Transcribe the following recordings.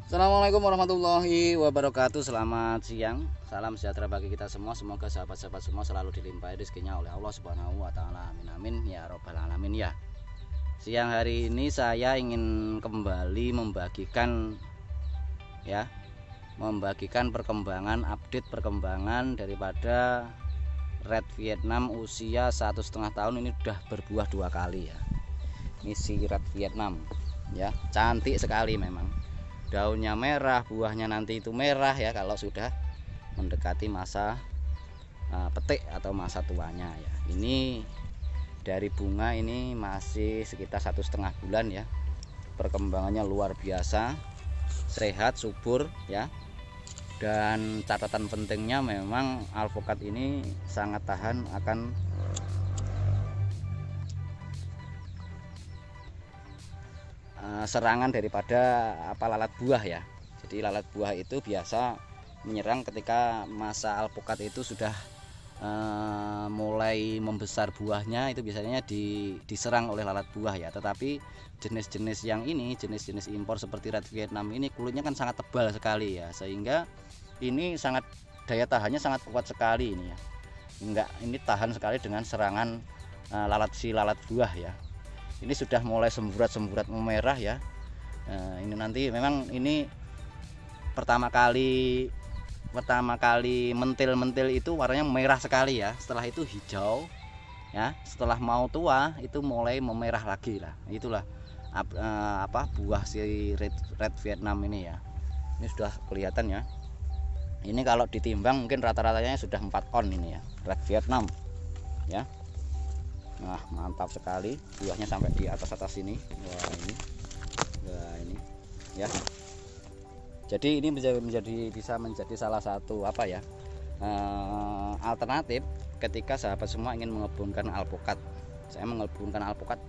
Assalamualaikum warahmatullahi wabarakatuh. Selamat siang, salam sejahtera bagi kita semua. Semoga sahabat-sahabat semua selalu dilimpahi rezekinya oleh Allah Subhanahu wa Ta'ala. Amin amin ya robbal alamin ya. Siang hari ini saya ingin kembali membagikan perkembangan, update perkembangan daripada Red Vietnam usia 1,5 tahun. Ini sudah berbuah 2 kali ya. Ini si Red Vietnam ya, cantik sekali memang. Daunnya merah, buahnya nanti itu merah ya kalau sudah mendekati masa petik atau masa tuanya ya. Ini dari bunga ini masih sekitar 1,5 bulan ya. Perkembangannya luar biasa, sehat, subur ya. Dan catatan pentingnya memang alpukat ini sangat tahan akan serangan daripada lalat buah ya. Jadi lalat buah itu biasa menyerang ketika masa alpukat itu sudah mulai membesar buahnya, itu biasanya diserang oleh lalat buah ya. Tetapi jenis-jenis yang ini, jenis-jenis impor seperti Red Vietnam ini kulitnya kan sangat tebal sekali ya, sehingga ini sangat daya tahannya sangat kuat sekali ini ya. Ini tahan sekali dengan serangan lalat buah ya. Ini sudah mulai semburat-semburat memerah ya. Ini nanti memang ini pertama kali mentil-mentil itu warnanya merah sekali ya. Setelah itu hijau ya. Setelah mau tua itu mulai memerah lagi lah. Itulah buah si Red Vietnam ini ya. Ini sudah kelihatan ya. Ini kalau ditimbang mungkin rata-ratanya sudah 4 on ini ya, Red Vietnam ya. Nah, mantap sekali, buahnya sampai di atas ini. Wah ini ya. Jadi ini bisa menjadi salah satu alternatif ketika sahabat semua ingin mengebunkan alpukat. Saya mengebunkan alpukat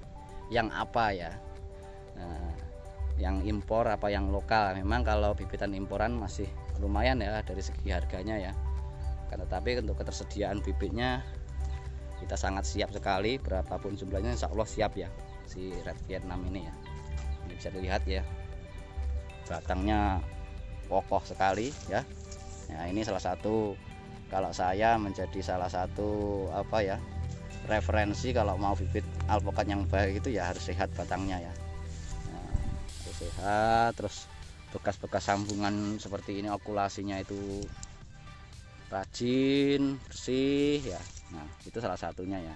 yang apa ya, yang impor apa yang lokal. Memang kalau bibitan imporan masih lumayan ya dari segi harganya ya, tetapi untuk ketersediaan bibitnya kita sangat siap sekali, berapapun jumlahnya insya Allah siap ya si Red Vietnam ini ya. Ini bisa dilihat ya, batangnya kokoh sekali ya. Nah ini salah satu, kalau saya menjadi salah satu referensi kalau mau bibit alpukat yang baik itu ya harus sehat batangnya ya. Nah, harus sehat, terus bekas-bekas sambungan seperti ini okulasinya itu rajin, bersih ya. Nah itu salah satunya ya.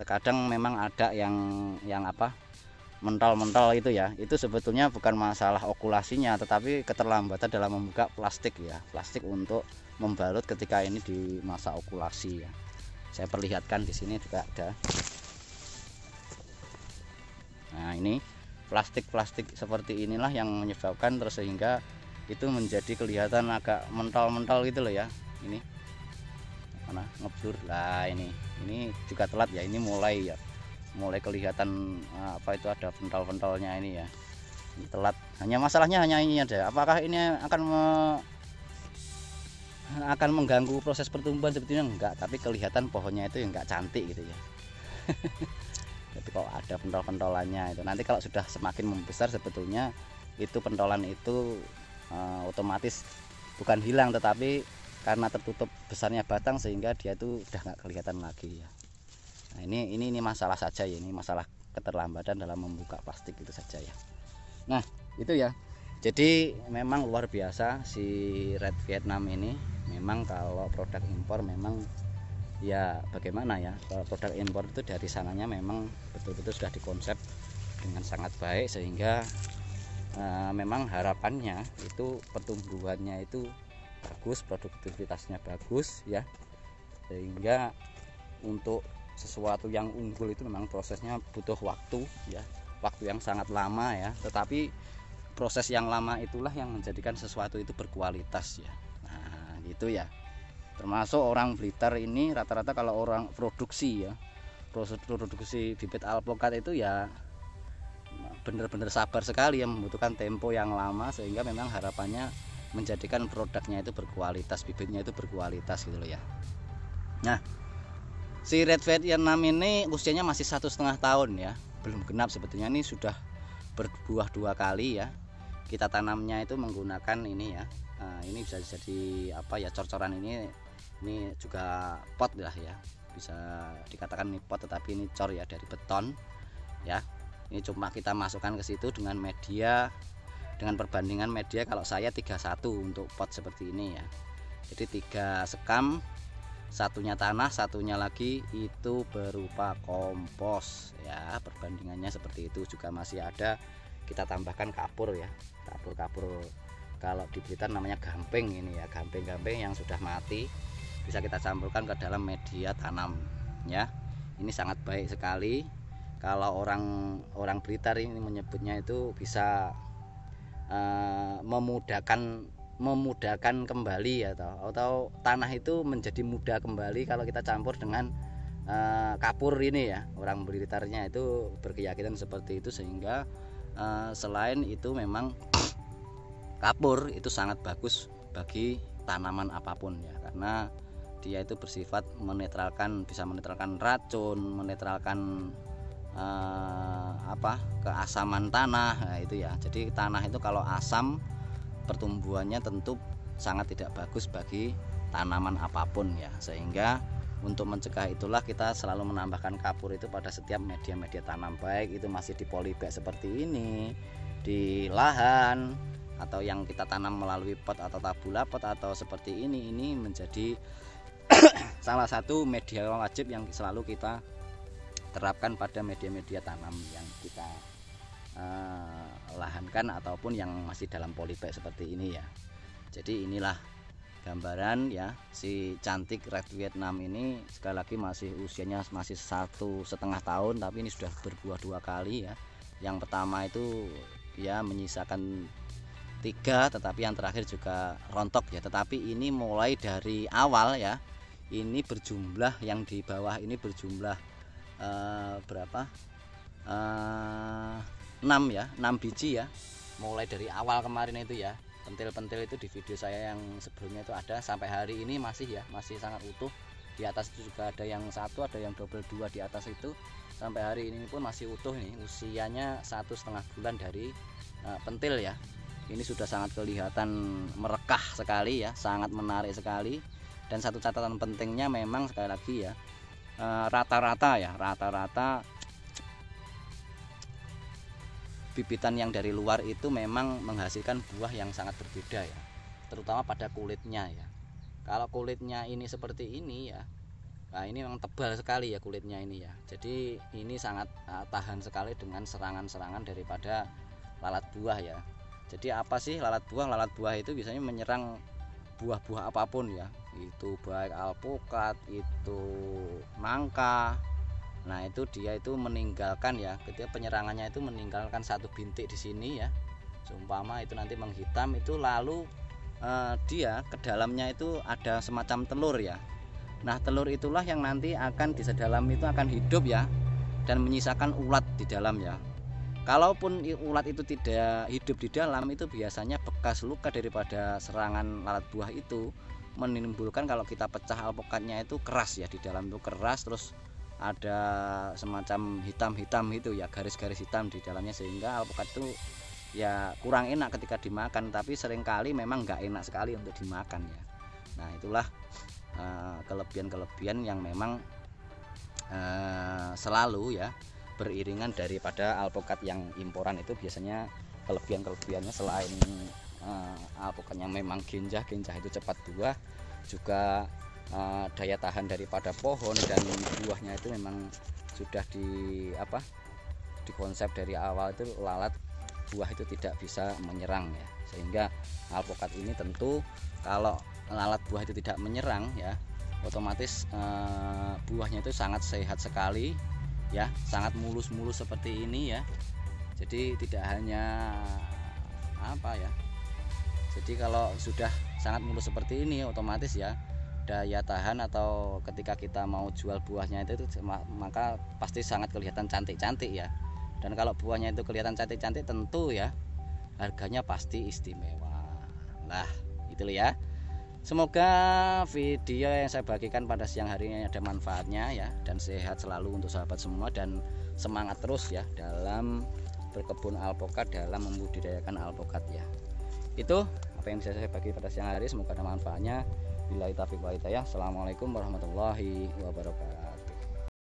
Terkadang memang ada yang mentol-mentol itu ya, itu sebetulnya bukan masalah okulasinya, tetapi keterlambatan dalam membuka plastik ya, plastik untuk membalut ketika ini di masa okulasi ya. Saya perlihatkan di sini juga ada. Nah ini plastik seperti inilah yang menyebabkan terus sehingga itu menjadi kelihatan agak mentol-mentol gitu loh ya. Ini mana ngeblur lah, ini juga telat ya. Ini mulai kelihatan ada pentol-pentolnya ini ya. Ini telat, masalahnya hanya ini aja. Apakah ini akan mengganggu proses pertumbuhan? Sebetulnya enggak, tapi kelihatan pohonnya itu enggak cantik gitu ya. Jadi kalau ada pentol-pentolannya itu nanti kalau sudah semakin membesar, sebetulnya itu pentolan itu otomatis bukan hilang, tetapi karena tertutup besarnya batang sehingga dia itu udah nggak kelihatan lagi ya. Nah ini masalah saja ya, ini masalah keterlambatan dalam membuka plastik itu saja ya. Nah itu ya, jadi memang luar biasa si Red Vietnam ini. Memang kalau produk impor memang ya bagaimana ya, kalau produk impor itu dari sananya memang betul-betul sudah dikonsep dengan sangat baik, sehingga memang harapannya itu pertumbuhannya itu bagus, produktivitasnya bagus ya, sehingga untuk sesuatu yang unggul itu memang prosesnya butuh waktu ya, waktu yang sangat lama ya, tetapi proses yang lama itulah yang menjadikan sesuatu itu berkualitas ya. Nah gitu ya, termasuk orang Blitar ini rata-rata kalau orang produksi ya, proses produksi bibit alpukat itu ya benar-benar sabar sekali ya, membutuhkan tempo yang lama, sehingga memang harapannya menjadikan produknya itu berkualitas, bibitnya itu berkualitas gitu loh ya. Nah si Red Vietnam ini usianya masih 1,5 tahun ya, belum genap sebetulnya. Ini sudah berbuah 2 kali ya. kita tanamnya itu menggunakan ini ya. Ini bisa jadi apa ya, cor-coran ini juga pot lah ya, bisa dikatakan ini pot tetapi ini cor ya, dari beton ya. Ini cuma kita masukkan ke situ dengan media, dengan perbandingan media kalau saya 31 untuk pot seperti ini ya. Jadi 3 sekam, satunya tanah, satunya lagi itu berupa kompos ya. Perbandingannya seperti itu. Juga masih ada kita tambahkan kapur ya, kapur kalau di Blitar namanya gamping ini ya, gamping yang sudah mati bisa kita campurkan ke dalam media tanam ya. Ini sangat baik sekali. Kalau orang Blitar ini menyebutnya itu bisa memudahkan kembali atau tanah itu menjadi mudah kembali kalau kita campur dengan kapur ini ya. Orang Blitarnya itu berkeyakinan seperti itu, sehingga selain itu memang kapur itu sangat bagus bagi tanaman apapun ya, karena dia itu bersifat menetralkan, bisa menetralkan racun, menetralkan keasaman tanah. Nah, itu ya. Jadi tanah itu kalau asam, pertumbuhannya tentu sangat tidak bagus bagi tanaman apapun ya. Sehingga untuk mencegah itulah kita selalu menambahkan kapur itu pada setiap media tanam, baik itu masih di polybag seperti ini, di lahan, atau yang kita tanam melalui pot atau tabula pot atau seperti ini menjadi salah satu media wajib yang selalu kita terapkan pada media tanam yang kita lahankan ataupun yang masih dalam polybag seperti ini ya. Jadi inilah gambaran ya, si cantik red Vietnam ini sekali lagi masih usianya masih 1,5 tahun, tapi ini sudah berbuah 2 kali ya. Yang pertama itu ya menyisakan 3, tetapi yang terakhir juga rontok ya. Tetapi ini mulai dari awal ya, ini berjumlah, yang di bawah ini berjumlah berapa 6 ya, 6 biji ya, mulai dari awal kemarin itu ya. Pentil-pentil itu di video saya yang sebelumnya itu ada, sampai hari ini masih ya, masih sangat utuh. Di atas itu juga ada yang 1, ada yang double 2 di atas itu, sampai hari ini pun masih utuh. Nih usianya 1,5 bulan dari pentil ya. Ini sudah sangat kelihatan merekah sekali ya, sangat menarik sekali. Dan satu catatan pentingnya memang sekali lagi ya, rata-rata bibitan yang dari luar itu memang menghasilkan buah yang sangat berbeda ya, terutama pada kulitnya ya. Kalau kulitnya ini seperti ini ya, nah ini memang tebal sekali ya kulitnya ini ya. Jadi ini sangat tahan sekali dengan serangan-serangan daripada lalat buah ya. Jadi apa sih lalat buah? Lalat buah itu biasanya menyerang buah-buah apapun ya, itu baik alpukat, itu nangka. Nah itu dia itu meninggalkan ya, ketika penyerangannya itu meninggalkan satu bintik di sini ya, seumpama itu nanti menghitam itu, lalu dia ke dalamnya itu ada semacam telur ya. Nah telur itulah yang nanti akan di dalam itu akan hidup ya, dan menyisakan ulat di dalam ya. Kalaupun ulat itu tidak hidup di dalam, itu biasanya bekas luka daripada serangan lalat buah itu menimbulkan, kalau kita pecah alpukatnya itu keras ya, di dalam itu keras, terus ada semacam hitam-hitam itu ya, garis-garis hitam di dalamnya, sehingga alpukat itu ya kurang enak ketika dimakan, tapi seringkali memang nggak enak sekali untuk dimakan ya. Nah itulah kelebihan-kelebihan yang memang selalu ya beriringan daripada alpukat yang imporan itu. Biasanya kelebihannya selain alpukat yang memang genjah itu cepat buah, juga daya tahan daripada pohon dan buahnya itu memang sudah di konsep dari awal itu lalat buah itu tidak bisa menyerang ya. Sehingga alpukat ini tentu kalau lalat buah itu tidak menyerang ya, otomatis buahnya itu sangat sehat sekali ya, sangat mulus-mulus seperti ini ya. Jadi tidak hanya jadi kalau sudah sangat mulus seperti ini, otomatis ya daya tahan atau ketika kita mau jual buahnya itu maka pasti sangat kelihatan cantik-cantik ya. Dan kalau buahnya itu kelihatan cantik-cantik, tentu ya harganya pasti istimewa. Nah itulah ya, semoga video yang saya bagikan pada siang hari ini ada manfaatnya ya, dan sehat selalu untuk sahabat semua, dan semangat terus ya dalam berkebun alpokat dalam membudidayakan alpokat ya. Itu apa yang bisa saya bagi pada siang hari, semoga ada manfaatnya. Billahi taufiq wal hidayah. Assalamualaikum warahmatullahi wabarakatuh.